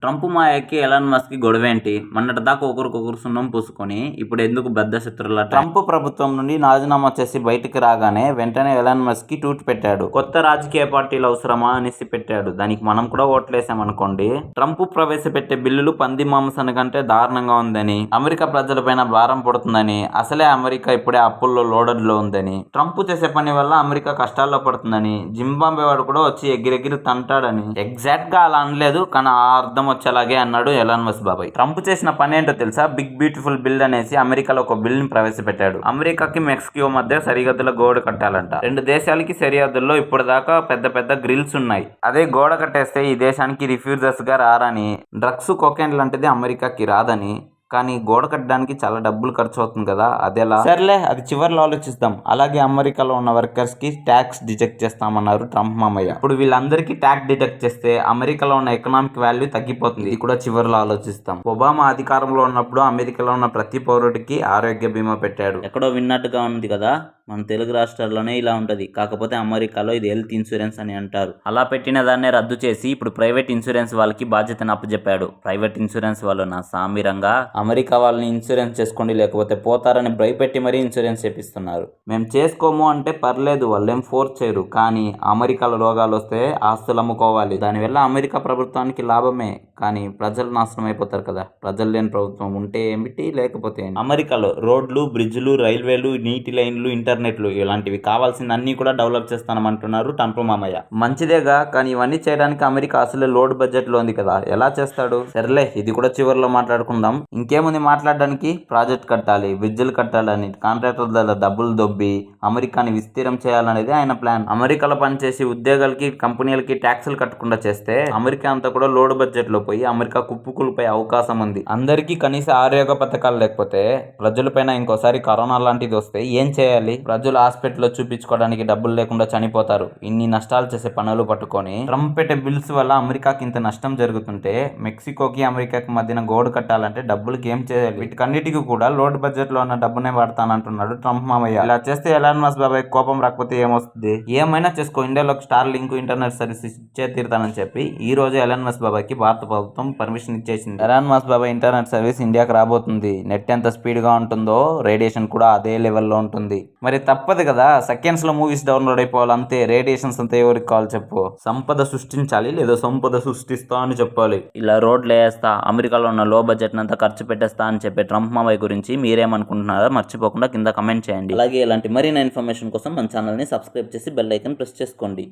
Trump మాయకి Elon Musk కి గొడవేంటి? మొన్నటిదాకా ఒకరికొకరు సున్నం పూసుకొని ఇప్పుడు ఎందుకు బద్ధశత్రుల? ట్రంప్ ప్రభుత్వం నుండి రాజీనామా చేసి బయటికి రాగానే వెంటనే ఎలాన్ మస్క్ కి ట్వీట్ పెట్టాడు. కొత్త రాజకీయ పార్టీలు అవసరమా అనేసి పెట్టాడు. దానికి మనం కూడా ఓట్లేసామనుకోండి. ట్రంప్ ప్రవేశపెట్టే బిల్లులు పంది మాంసాని కంటే దారుణంగా ఉందని, అమెరికా ప్రజలపైన భారం పడుతుందని, అసలే అమెరికా ఇప్పుడే అప్పుల్లో లోడెడ్ లో ఉందని, ట్రంప్ చేసే పని వల్ల అమెరికా కష్టాల్లో పడుతుందని, జింబాబ్వే వాడు కూడా వచ్చి ఎగిరెగిరి తంటాడని ఎగ్జాక్ట్ గా అలా అనలేదు, కానీ ఆ అర్థం వచ్చేలాగే అన్నాడు ఎలాన్ మస్క్ బాబాయ్. ట్రంప్ చేసిన పని ఏంటో తెలుసా? బిగ్ బ్యూటిఫుల్ బిల్ అనేసి అమెరికాలో ఒక బిల్ ని ప్రవేశపెట్టాడు. అమెరికాకి మెక్సికో మధ్య సరిహద్దుల గోడ కట్టాలంట. రెండు దేశాలకి సరిహద్దుల్లో ఇప్పటిదాకా పెద్ద పెద్ద గ్రిల్స్ ఉన్నాయి. అదే గోడ కట్టేస్తే ఈ దేశానికి రిఫ్యూజర్స్ గా రారని, డ్రగ్స్ కొకైన్ లాంటిది అమెరికాకి రాదని, కానీ గోడ కట్టడానికి చాలా డబ్బులు ఖర్చు అవుతుంది కదా, అదేలా? సర్లే, అది చివరిలో ఆలోచిస్తాం. అలాగే అమెరికాలో ఉన్న వర్కర్స్ కి ట్యాక్స్ డిడక్ట్ చేస్తామన్నారు ట్రంప్ మామయ్య. ఇప్పుడు వీళ్ళందరికీ ట్యాక్స్ డిడక్ట్ చేస్తే అమెరికాలో ఉన్న ఎకనామిక్ వాల్యూ తగ్గిపోతుంది. ఇది కూడా చివరిలో ఆలోచిస్తాం. ఒబామా అధికారంలో ఉన్నప్పుడు అమెరికాలో ఉన్న ప్రతి పౌరుడికి ఆరోగ్య బీమా పెట్టాడు. ఎక్కడో విన్నట్టుగా ఉంది కదా. మన తెలుగు రాష్ట్రాల్లోనే ఇలా ఉంటది. కాకపోతే అమెరికాలో ఇది హెల్త్ ఇన్సూరెన్స్ అని అంటారు. అలా పెట్టిన దాన్నే రద్దు చేసి ఇప్పుడు ప్రైవేట్ ఇన్సూరెన్స్ వాళ్ళకి బాధ్యతను అప్పచెప్పాడు. ప్రైవేట్ ఇన్సూరెన్స్ వాళ్ళు నా సామిరంగా అమెరికా వాళ్ళని ఇన్సూరెన్స్ చేసుకోండి లేకపోతే పోతారని భయపెట్టి మరీ ఇన్సూరెన్స్ చేపిస్తున్నారు. మేము చేసుకోము అంటే పర్లేదు, వాళ్ళేం ఫోర్స్ చేయరు. కానీ అమెరికాలో రోగాలు వస్తే ఆస్తులు అమ్ముకోవాలి. దానివల్ల అమెరికా ప్రభుత్వానికి లాభమే, కానీ ప్రజలు నాశనం అయిపోతారు కదా. ప్రజలు లేని ప్రభుత్వం ఉంటే ఏమిటి, లేకపోతే అమెరికాలో రోడ్లు, బ్రిడ్జ్లు, రైల్వేలు, నీటి లైన్లు, ఇంటర్నెట్లు ఇలాంటివి కావాల్సిన అన్ని కూడా డెవలప్ చేస్తానమంటున్నారు ట్రంప్ మామయ్య. మంచిదేగా, కానీ ఇవన్నీ చేయడానికి అమెరికా అసలే లోడ్ బడ్జెట్ లో ఉంది కదా, ఎలా చేస్తాడు? సర్లే, ఇది కూడా చివరిలో మాట్లాడుకుందాం. ఇంకేముంది మాట్లాడడానికి? ప్రాజెక్ట్ కట్టాలి, బ్రిడ్జ్లు కట్టాలని కాంట్రాక్టర్ల డబ్బులు దొబ్బి అమెరికాని విస్తీర్ణం చేయాలనేది ఆయన ప్లాన్. అమెరికాలో పనిచేసి ఉద్యోగాలకి, కంపెనీలకి ట్యాక్సులు కట్టకుండా చేస్తే అమెరికా అంతా కూడా లోడ్ బడ్జెట్ లో పోయి అమెరికా కుప్పకూలిపోయే అవకాశం ఉంది. అందరికీ కనీస ఆరోగ్య పథకాలు లేకపోతే ప్రజలపైన ఇంకోసారి కరోనా లాంటిది వస్తే ఏం చేయాలి? ప్రజలు హాస్పిటల్లో చూపించుకోవడానికి డబ్బులు లేకుండా చనిపోతారు. ఇన్ని నష్టాలు చేసే పనులు పట్టుకొని ట్రంప్ పెట్టే బిల్స్ వల్ల అమెరికాకి ఇంత నష్టం జరుగుతుంటే మెక్సికోకి అమెరికాకి మధ్యన గోడు కట్టాలంటే డబ్బులకి ఏం చేయాలి? వీటికన్నిటికీ కూడా లోడ్ బడ్జెట్ లో ఉన్న డబ్బునే వాడతానంటున్నాడు ట్రంప్ మామయ్య. ఇలా చేస్తే ఎలాన్ మస్క్ బాబాయ్ కోపం రాకపోతే ఏమొస్తుంది? ఏమైనా చేసుకో, ఇండియాలోకి స్టార్ లింక్ ఇంటర్నెట్ సర్వీస్ ఇచ్చే తీరుతానని చెప్పి ఈ రోజు ఎలాన్ మస్క్ బాబాయ్కి భారత ప్రభుత్వం పర్మిషన్ ఇచ్చేసింది. ఎలాన్ మస్క్ బాబాయ్ ఇంటర్నెట్ సర్వీస్ ఇండియాకి రాబోతుంది. నెట్ ఎంత స్పీడ్ గా ఉంటుందో రేడియేషన్ కూడా అదే లెవెల్లో ఉంటుంది. మరి తప్పదు కదా, సెకండ్స్ లో మూవీస్ డౌన్లోడ్ అయిపోవాలి అంతే. రేడియేషన్స్ అంతా ఎవరికి కావాలి చెప్పు? సంపద సృష్టించాలి లేదా సంపద సృష్టిస్తా అని చెప్పాలి. ఇలా రోడ్లు వేస్తా, అమెరికాలో ఉన్న లో బడ్జెట్ అంతా ఖర్చు పెట్టేస్తా అని చెప్పే ట్రంప్ మామయ్య గురించి మీరేమనుకుంటున్నారో మర్చిపోకుండా కింద కమెంట్ చేయండి. అలాగే ఇలాంటి మరిన్ని ఇన్ఫర్మేషన్ కోసం మన ఛానల్ ని సబ్స్క్రైబ్ చేసి బెల్ ఐకాన్ ప్రెస్ చేసుకోండి.